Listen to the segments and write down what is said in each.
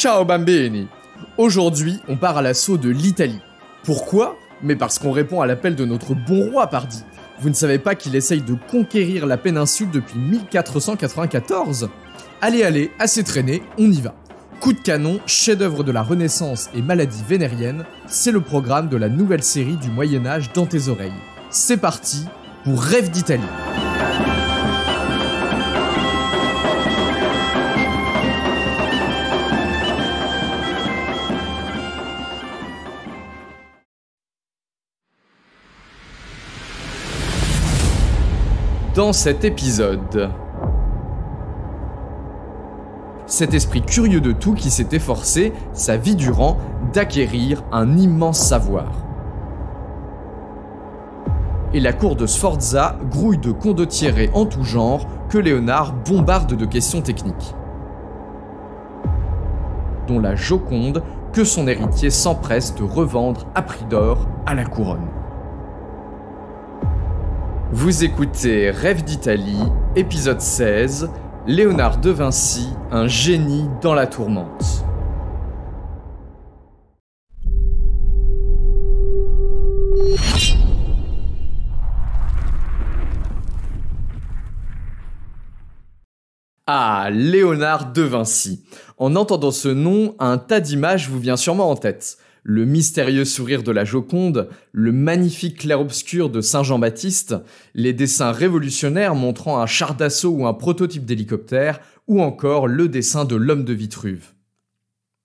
Ciao bambini! Aujourd'hui, on part à l'assaut de l'Italie. Pourquoi? Mais parce qu'on répond à l'appel de notre bon roi, pardi. Vous ne savez pas qu'il essaye de conquérir la péninsule depuis 1494? Allez, assez traîné, on y va. Coup de canon, chef-d'œuvre de la Renaissance et maladie vénérienne, c'est le programme de la nouvelle série du Moyen-Âge dans tes oreilles. C'est parti pour Rêve d'Italie. Dans cet épisode, cet esprit curieux de tout qui s'est efforcé, sa vie durant, d'acquérir un immense savoir. Et la cour de Sforza grouille de condottieri en tout genre que Léonard bombarde de questions techniques. Dont la Joconde que son héritier s'empresse de revendre à prix d'or à la couronne. Vous écoutez Rêve d'Italie, épisode 16, Léonard de Vinci, un génie dans la tourmente. Ah, Léonard de Vinci. En entendant ce nom, un tas d'images vous vient sûrement en tête. Le mystérieux sourire de la Joconde, le magnifique clair-obscur de Saint Jean-Baptiste, les dessins révolutionnaires montrant un char d'assaut ou un prototype d'hélicoptère, ou encore le dessin de l'homme de Vitruve.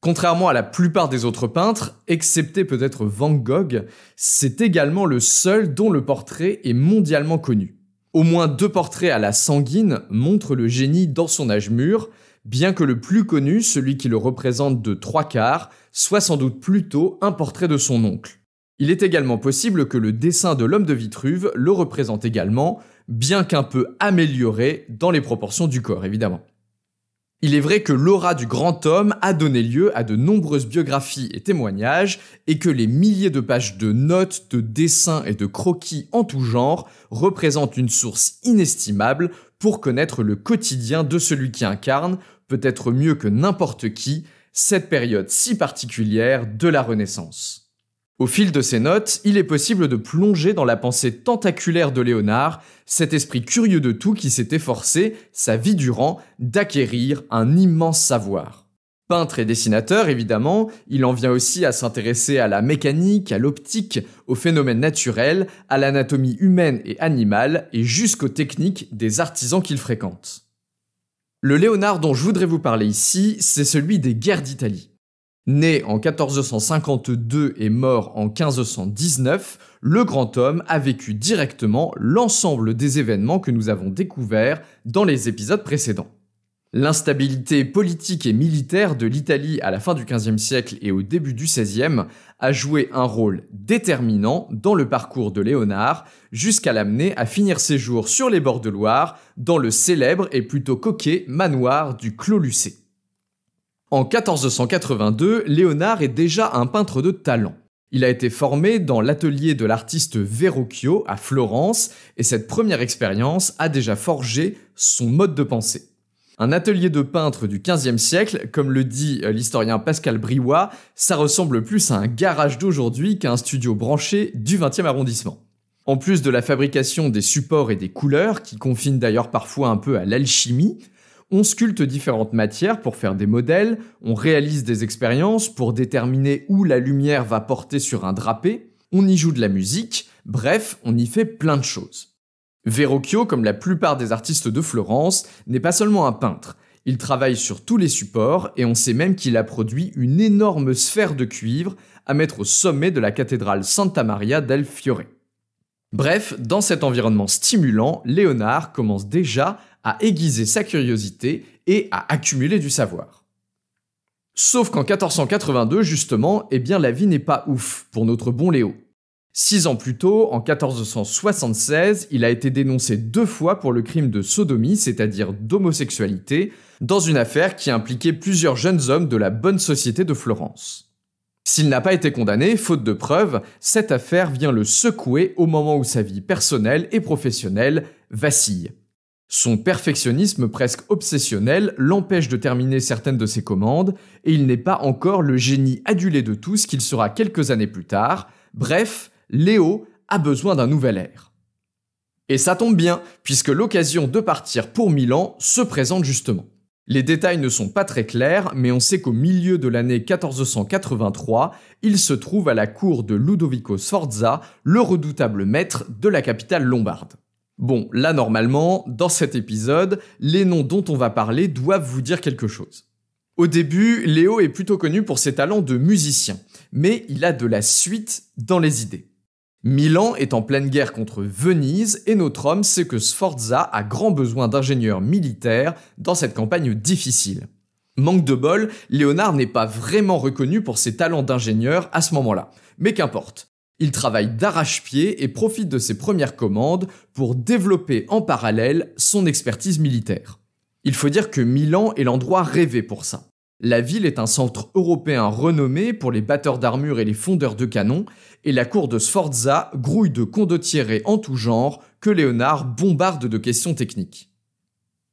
Contrairement à la plupart des autres peintres, excepté peut-être Van Gogh, c'est également le seul dont le portrait est mondialement connu. Au moins 2 portraits à la sanguine montrent le génie dans son âge mûr, bien que le plus connu, celui qui le représente de 3/4, soit sans doute plutôt un portrait de son oncle. Il est également possible que le dessin de l'homme de Vitruve le représente également, bien qu'un peu amélioré dans les proportions du corps, évidemment. Il est vrai que l'aura du grand homme a donné lieu à de nombreuses biographies et témoignages, et que les milliers de pages de notes, de dessins et de croquis en tout genre représentent une source inestimable pour connaître le quotidien de celui qui incarne, peut-être mieux que n'importe qui, cette période si particulière de la Renaissance. Au fil de ces notes, il est possible de plonger dans la pensée tentaculaire de Léonard, cet esprit curieux de tout qui s'est efforcé, sa vie durant, d'acquérir un immense savoir. Peintre et dessinateur, évidemment, il en vient aussi à s'intéresser à la mécanique, à l'optique, aux phénomènes naturels, à l'anatomie humaine et animale, et jusqu'aux techniques des artisans qu'il fréquente. Le Léonard dont je voudrais vous parler ici, c'est celui des guerres d'Italie. Né en 1452 et mort en 1519, le grand homme a vécu directement l'ensemble des événements que nous avons découverts dans les épisodes précédents. L'instabilité politique et militaire de l'Italie à la fin du XVe siècle et au début du XVIe a joué un rôle déterminant dans le parcours de Léonard, jusqu'à l'amener à finir ses jours sur les bords de Loire, dans le célèbre et plutôt coquet manoir du Clos Lucé. En 1482, Léonard est déjà un peintre de talent. Il a été formé dans l'atelier de l'artiste Verrocchio à Florence, et cette première expérience a déjà forgé son mode de pensée. Un atelier de peintre du XVe siècle, comme le dit l'historien Pascal Briouat, ça ressemble plus à un garage d'aujourd'hui qu'à un studio branché du XXe arrondissement. En plus de la fabrication des supports et des couleurs, qui confinent d'ailleurs parfois un peu à l'alchimie, on sculpte différentes matières pour faire des modèles, on réalise des expériences pour déterminer où la lumière va porter sur un drapé, on y joue de la musique, bref, on y fait plein de choses. Verrocchio, comme la plupart des artistes de Florence, n'est pas seulement un peintre. Il travaille sur tous les supports et on sait même qu'il a produit une énorme sphère de cuivre à mettre au sommet de la cathédrale Santa Maria del Fiore. Bref, dans cet environnement stimulant, Léonard commence déjà à aiguiser sa curiosité et à accumuler du savoir. Sauf qu'en 1482, justement, la vie n'est pas ouf pour notre bon Léo. 6 ans plus tôt, en 1476, il a été dénoncé 2 fois pour le crime de sodomie, c'est-à-dire d'homosexualité, dans une affaire qui impliquait plusieurs jeunes hommes de la bonne société de Florence. S'il n'a pas été condamné, faute de preuves, cette affaire vient le secouer au moment où sa vie personnelle et professionnelle vacille. Son perfectionnisme presque obsessionnel l'empêche de terminer certaines de ses commandes, et il n'est pas encore le génie adulé de tous qu'il sera quelques années plus tard. Bref, Léo a besoin d'un nouvel air. Et ça tombe bien, puisque l'occasion de partir pour Milan se présente justement. Les détails ne sont pas très clairs, mais on sait qu'au milieu de l'année 1483, il se trouve à la cour de Ludovico Sforza, le redoutable maître de la capitale lombarde. Bon, là normalement, dans cet épisode, les noms dont on va parler doivent vous dire quelque chose. Au début, Léo est plutôt connu pour ses talents de musicien, mais il a de la suite dans les idées. Milan est en pleine guerre contre Venise et notre homme sait que Sforza a grand besoin d'ingénieurs militaires dans cette campagne difficile. Manque de bol, Léonard n'est pas vraiment reconnu pour ses talents d'ingénieur à ce moment-là, mais qu'importe. Il travaille d'arrache-pied et profite de ses premières commandes pour développer en parallèle son expertise militaire. Il faut dire que Milan est l'endroit rêvé pour ça. La ville est un centre européen renommé pour les batteurs d'armure et les fondeurs de canons, et la cour de Sforza grouille de condottieri en tout genre que Léonard bombarde de questions techniques.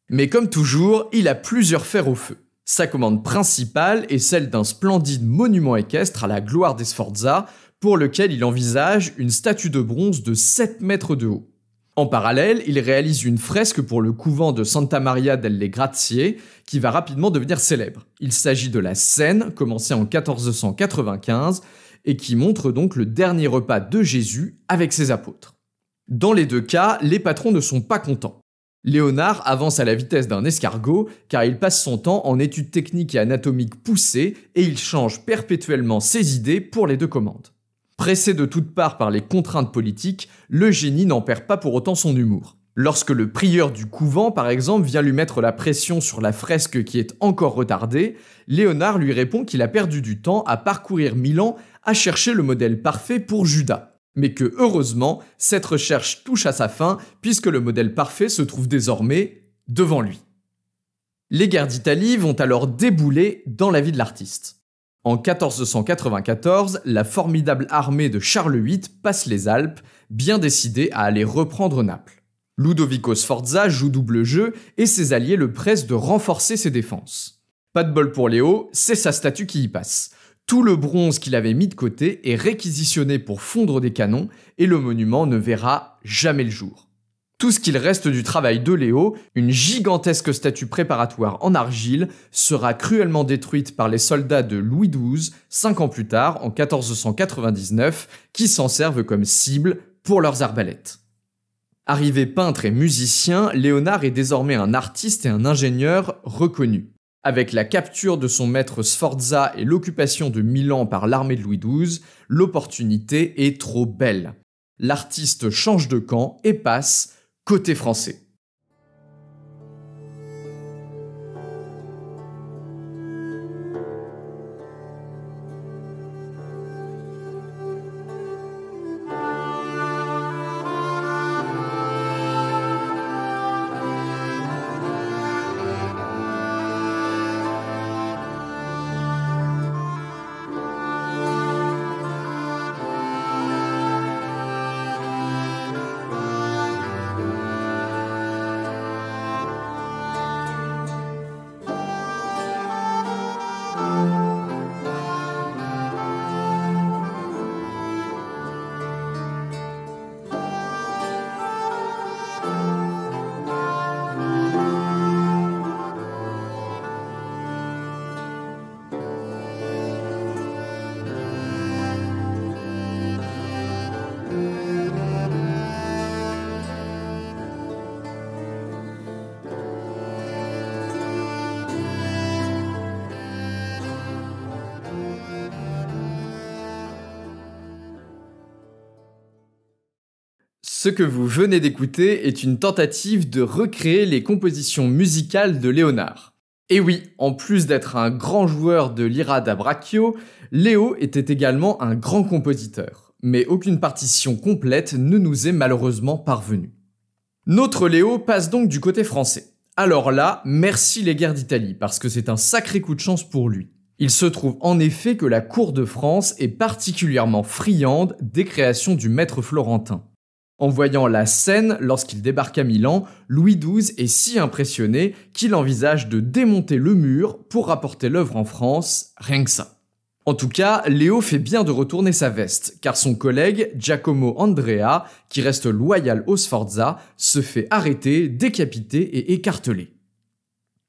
Mais comme toujours, il a plusieurs fers au feu. Sa commande principale est celle d'un splendide monument équestre à la gloire des Sforza, pour lequel il envisage une statue de bronze de 7 mètres de haut. En parallèle, il réalise une fresque pour le couvent de Santa Maria delle Grazie, qui va rapidement devenir célèbre. Il s'agit de la scène, commencée en 1495, et qui montre donc le dernier repas de Jésus avec ses apôtres. Dans les deux cas, les patrons ne sont pas contents. Léonard avance à la vitesse d'un escargot, car il passe son temps en études techniques et anatomiques poussées, et il change perpétuellement ses idées pour les deux commandes. Pressé de toutes parts par les contraintes politiques, le génie n'en perd pas pour autant son humour. Lorsque le prieur du couvent, par exemple, vient lui mettre la pression sur la fresque qui est encore retardée, Léonard lui répond qu'il a perdu du temps à parcourir Milan à chercher le modèle parfait pour Judas. Mais que, heureusement, cette recherche touche à sa fin puisque le modèle parfait se trouve désormais devant lui. Les guerres d'Italie vont alors débouler dans la vie de l'artiste. En 1494, la formidable armée de Charles VIII passe les Alpes, bien décidée à aller reprendre Naples. Ludovico Sforza joue double jeu et ses alliés le pressent de renforcer ses défenses. Pas de bol pour Léo, c'est sa statue qui y passe. Tout le bronze qu'il avait mis de côté est réquisitionné pour fondre des canons et le monument ne verra jamais le jour. Tout ce qu'il reste du travail de Léo, une gigantesque statue préparatoire en argile, sera cruellement détruite par les soldats de Louis XII 5 ans plus tard, en 1499, qui s'en servent comme cible pour leurs arbalètes. Arrivé peintre et musicien, Léonard est désormais un artiste et un ingénieur reconnu. Avec la capture de son maître Sforza et l'occupation de Milan par l'armée de Louis XII, l'opportunité est trop belle. L'artiste change de camp et passe côté français. Ce que vous venez d'écouter est une tentative de recréer les compositions musicales de Léonard. Et oui, en plus d'être un grand joueur de l'ira da braccio, Léo était également un grand compositeur. Mais aucune partition complète ne nous est malheureusement parvenue. Notre Léo passe donc du côté français. Alors là, merci les guerres d'Italie, parce que c'est un sacré coup de chance pour lui. Il se trouve en effet que la cour de France est particulièrement friande des créations du maître florentin. En voyant la scène lorsqu'il débarque à Milan, Louis XII est si impressionné qu'il envisage de démonter le mur pour rapporter l'œuvre en France, rien que ça. En tout cas, Léo fait bien de retourner sa veste, car son collègue Giacomo Andrea, qui reste loyal aux Sforza, se fait arrêter, décapiter et écarteler.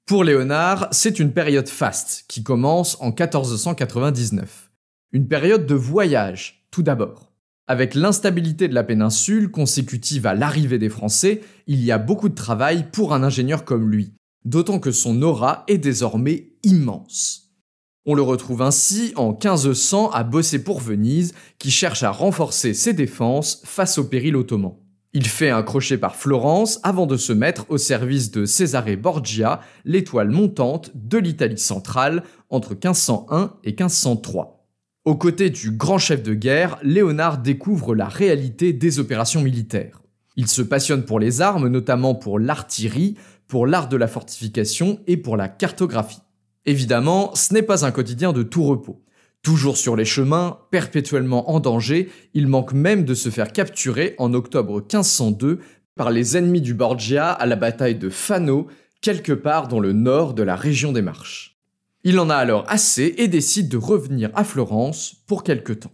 Pour Léonard, c'est une période faste qui commence en 1499. Une période de voyage, tout d'abord. Avec l'instabilité de la péninsule consécutive à l'arrivée des Français, il y a beaucoup de travail pour un ingénieur comme lui, d'autant que son aura est désormais immense. On le retrouve ainsi en 1500 à bosser pour Venise, qui cherche à renforcer ses défenses face au péril ottoman. Il fait un crochet par Florence avant de se mettre au service de Cesare Borgia, l'étoile montante de l'Italie centrale entre 1501 et 1503. Aux côtés du grand chef de guerre, Léonard découvre la réalité des opérations militaires. Il se passionne pour les armes, notamment pour l'artillerie, pour l'art de la fortification et pour la cartographie. Évidemment, ce n'est pas un quotidien de tout repos. Toujours sur les chemins, perpétuellement en danger, il manque même de se faire capturer en octobre 1502 par les ennemis du Borgia à la bataille de Fano, quelque part dans le nord de la région des Marches. Il en a alors assez et décide de revenir à Florence pour quelque temps.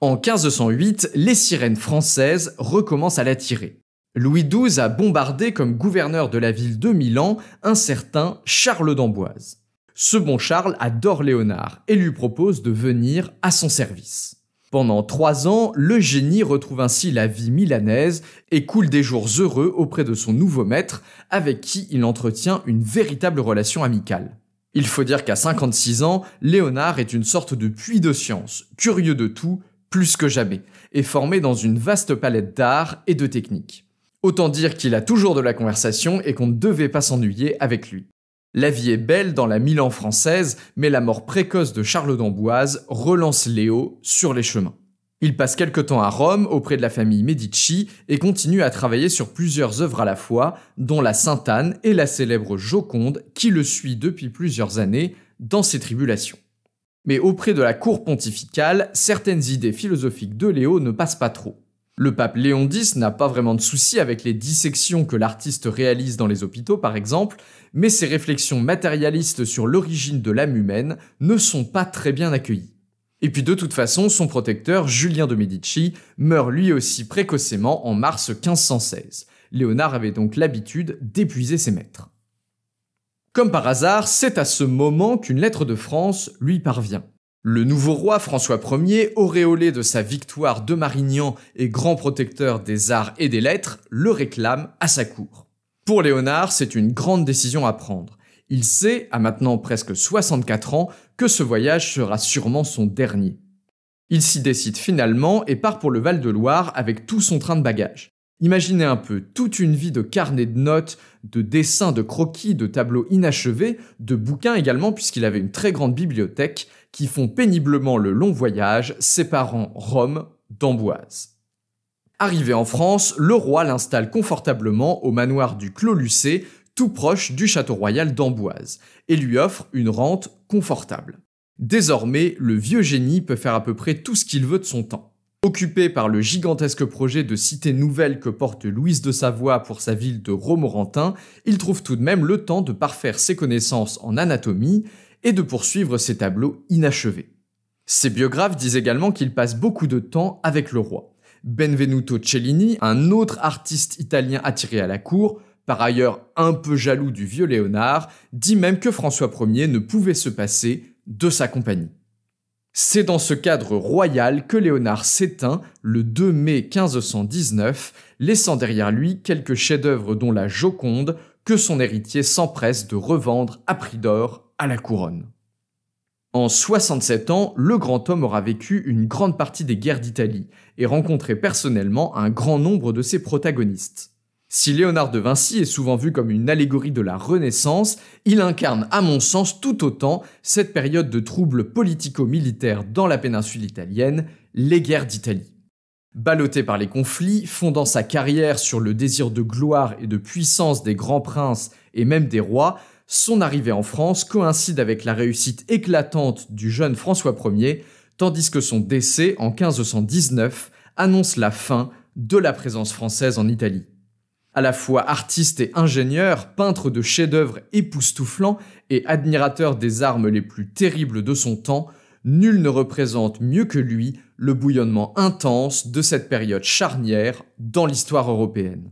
En 1508, les sirènes françaises recommencent à l'attirer. Louis XII a bombardé comme gouverneur de la ville de Milan un certain Charles d'Amboise. Ce bon Charles adore Léonard et lui propose de venir à son service. Pendant 3 ans, le génie retrouve ainsi la vie milanaise et coule des jours heureux auprès de son nouveau maître, avec qui il entretient une véritable relation amicale. Il faut dire qu'à 56 ans, Léonard est une sorte de puits de science, curieux de tout, plus que jamais, et formé dans une vaste palette d'art et de techniques. Autant dire qu'il a toujours de la conversation et qu'on ne devait pas s'ennuyer avec lui. La vie est belle dans la Milan française, mais la mort précoce de Charles d'Amboise relance Léo sur les chemins. Il passe quelque temps à Rome auprès de la famille Medici et continue à travailler sur plusieurs œuvres à la fois, dont la Sainte-Anne et la célèbre Joconde qui le suit depuis plusieurs années dans ses tribulations. Mais auprès de la cour pontificale, certaines idées philosophiques de Léo ne passent pas trop. Le pape Léon X n'a pas vraiment de souci avec les dissections que l'artiste réalise dans les hôpitaux par exemple, mais ses réflexions matérialistes sur l'origine de l'âme humaine ne sont pas très bien accueillies. Et puis de toute façon, son protecteur, Julien de Medici, meurt lui aussi précocement en mars 1516. Léonard avait donc l'habitude d'épuiser ses maîtres. Comme par hasard, c'est à ce moment qu'une lettre de France lui parvient. Le nouveau roi François Ier, auréolé de sa victoire de Marignan et grand protecteur des arts et des lettres, le réclame à sa cour. Pour Léonard, c'est une grande décision à prendre. Il sait, à maintenant presque 64 ans, que ce voyage sera sûrement son dernier. Il s'y décide finalement et part pour le Val-de-Loire avec tout son train de bagages. Imaginez un peu toute une vie de carnets de notes, de dessins, de croquis, de tableaux inachevés, de bouquins également puisqu'il avait une très grande bibliothèque, qui font péniblement le long voyage séparant Rome d'Amboise. Arrivé en France, le roi l'installe confortablement au manoir du Clos Lucé, tout proche du château royal d'Amboise, et lui offre une rente confortable. Désormais, le vieux génie peut faire à peu près tout ce qu'il veut de son temps. Occupé par le gigantesque projet de cité nouvelle que porte Louise de Savoie pour sa ville de Romorantin, il trouve tout de même le temps de parfaire ses connaissances en anatomie et de poursuivre ses tableaux inachevés. Ses biographes disent également qu'il passe beaucoup de temps avec le roi. Benvenuto Cellini, un autre artiste italien attiré à la cour, par ailleurs un peu jaloux du vieux Léonard, dit même que François Ier ne pouvait se passer de sa compagnie. C'est dans ce cadre royal que Léonard s'éteint le 2 mai 1519, laissant derrière lui quelques chefs-d'œuvre dont la Joconde, que son héritier s'empresse de revendre à prix d'or à la couronne. En 67 ans, le grand homme aura vécu une grande partie des guerres d'Italie et rencontré personnellement un grand nombre de ses protagonistes. Si Léonard de Vinci est souvent vu comme une allégorie de la Renaissance, il incarne à mon sens tout autant cette période de troubles politico-militaires dans la péninsule italienne, les guerres d'Italie. Ballotté par les conflits, fondant sa carrière sur le désir de gloire et de puissance des grands princes et même des rois, son arrivée en France coïncide avec la réussite éclatante du jeune François Ier, tandis que son décès en 1519 annonce la fin de la présence française en Italie. À la fois artiste et ingénieur, peintre de chefs-d'œuvre époustouflants et admirateur des armes les plus terribles de son temps, nul ne représente mieux que lui le bouillonnement intense de cette période charnière dans l'histoire européenne.